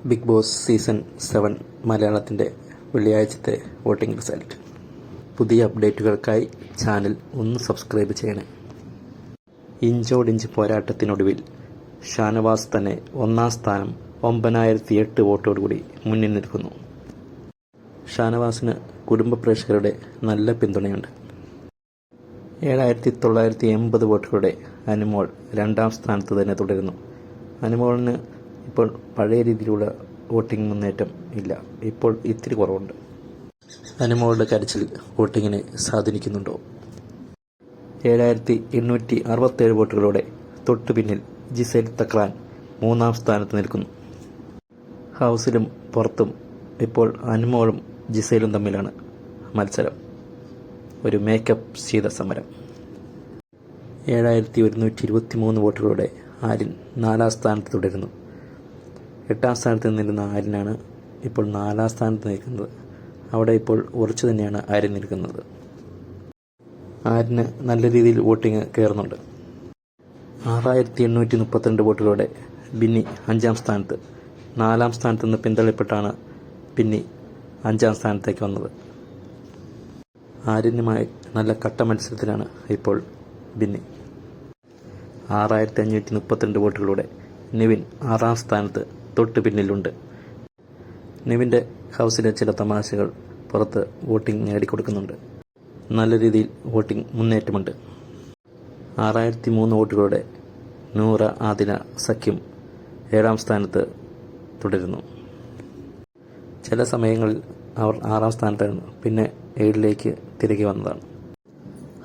Big boss season 7 മലയാളത്തിൻ്റെ വെള്ളിയാഴ്ചത്തെ voting result. പുതിയ അപ്ഡേറ്റുകൾക്കായി channel ഒന്ന് സബ്സ്ക്രൈബ് ചെയ്യണേ. ഇഞ്ചോടിഞ്ച് പോരാട്ടത്തിനൊടുവിൽ ഷാനവാസ് തന്നെ ഒന്നാം സ്ഥാനം 9008 വോട്ടോടുകൂടി മുന്നിൽ നിൽക്കുന്നു. ഷാനവാസിന് കുടുംബ പ്രേക്ഷകരുടെ നല്ല പിന്തുണയുണ്ട്. 7980 വോട്ടുകളുടെ അനുമോൾ രണ്ടാം സ്ഥാനത്ത് തന്നെ തുടരുന്നു. അനുമോളിന് ഇപ്പോൾ പഴയ രീതിയിലുള്ള വോട്ടിംഗ് മുന്നേറ്റം ഇല്ല, ഇപ്പോൾ ഇത്തിരി കുറവുണ്ട്. അനുമോളുടെ കരച്ചിൽ വോട്ടിങ്ങിനെ സ്വാധീനിക്കുന്നുണ്ടോ? 7867 വോട്ടുകളോടെ തൊട്ടു പിന്നിൽ ജിസേൽ തക്രാൻ മൂന്നാം സ്ഥാനത്ത് നിൽക്കുന്നു. ഹൗസിലും പുറത്തും ഇപ്പോൾ അനുമോളും ജിസേലും തമ്മിലാണ് മത്സരം. ഒരു മേക്കപ്പ് ശീതസമരം. 7123 വോട്ടുകളോടെ ആര്യൻ 4ാം സ്ഥാനത്ത് തുടരുന്നു. 8ാം സ്ഥാനത്ത് നിന്നിരുന്ന ആര്യനാണ് ഇപ്പോൾ 4ാം സ്ഥാനത്ത് നിൽക്കുന്നത്. അവിടെ ഇപ്പോൾ ഉറച്ചു തന്നെയാണ് ആര്യൻ നിൽക്കുന്നത്. ആര്യന് നല്ല രീതിയിൽ വോട്ടിംഗ് കയറുന്നുണ്ട്. 6832 വോട്ടുകളോടെ ബിന്നി 5ാം സ്ഥാനത്ത്. 4ാം സ്ഥാനത്ത് നിന്ന് പിന്തള്ളപ്പെട്ടാണ് ബിന്നി 5ാം സ്ഥാനത്തേക്ക് വന്നത്. ആര്യനുമായി നല്ല കട്ട മത്സരത്തിലാണ് ഇപ്പോൾ ബിന്നി. 6532 വോട്ടുകളോടെ നിവിൻ 6ാം സ്ഥാനത്ത് തൊട്ട് പിന്നിലുണ്ട്. നിവിൻ്റെ ഹൗസിലെ ചില തമാശകൾ പുറത്ത് വോട്ടിംഗ് നേടിക്കൊടുക്കുന്നുണ്ട്. നല്ല രീതിയിൽ വോട്ടിംഗ് മുന്നേറ്റമുണ്ട്. 6003 വോട്ടുകളോടെ നൂറ ആദിന സഖ്യം 7ാം സ്ഥാനത്ത് തുടരുന്നു. ചില സമയങ്ങളിൽ അവർ 6ാം സ്ഥാനത്തായിരുന്നു, പിന്നെ 7ലേക്ക് തിരികെ വന്നതാണ്.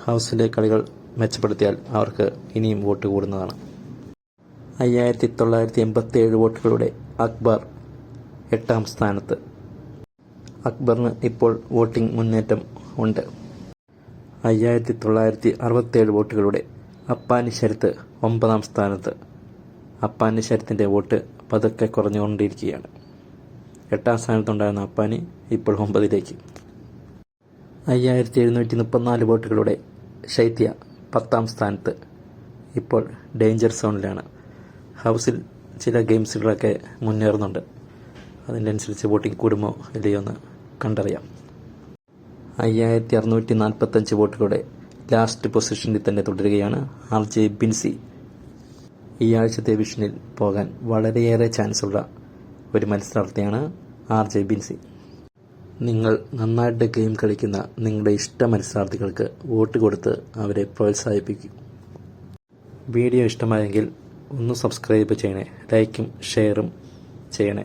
ഹൗസിലെ കളികൾ മെച്ചപ്പെടുത്തിയാൽ അവർക്ക് ഇനിയും വോട്ട് കൂടുന്നതാണ്. 5987 വോട്ടുകളുടെ അക്ബർ 8ാം സ്ഥാനത്ത്. അക്ബറിന് ഇപ്പോൾ വോട്ടിംഗ് മുന്നേറ്റം ഉണ്ട്. 5967 വോട്ടുകളുടെ അപ്പാനി ശരത്ത് 9ാം സ്ഥാനത്ത്. അപ്പാനി ശരത്തിൻ്റെ വോട്ട് പതുക്കെ കുറഞ്ഞുകൊണ്ടിരിക്കുകയാണ്. 8ാം സ്ഥാനത്തുണ്ടായിരുന്ന അപ്പാനി ഇപ്പോൾ 9ലേക്ക്. 5734 വോട്ടുകളുടെ ശൈത്യ 10ാം സ്ഥാനത്ത്. ഇപ്പോൾ ഡേഞ്ചർ സോണിലാണ്. ഹൗസിൽ ചില ഗെയിംസുകളൊക്കെ മുന്നേറുന്നുണ്ട്. അതിൻ്റെ അനുസരിച്ച് വോട്ടിംഗ് കൂടുമോ ഇല്ലയോ എന്ന് കണ്ടറിയാം. 5645 വോട്ടുകളുടെ ലാസ്റ്റ് പൊസിഷനിൽ തന്നെ തുടരുകയാണ് RJ ബിൻസി. ഈ ആഴ്ചത്തെ വിഷനിൽ പോകാൻ വളരെയേറെ ചാൻസുള്ള ഒരു മത്സരാർത്ഥിയാണ് RJ ബിൻസി. നിങ്ങൾ നന്നായിട്ട് ഗെയിം കളിക്കുന്ന നിങ്ങളുടെ ഇഷ്ട മത്സരാർത്ഥികൾക്ക് വോട്ട് കൊടുത്ത് അവരെ പ്രോത്സാഹിപ്പിക്കും. വീഡിയോ ഇഷ്ടമായെങ്കിൽ ഒന്ന് സബ്സ്ക്രൈബ് ചെയ്യണേ, ലൈക്കും ഷെയറും ചെയ്യണേ.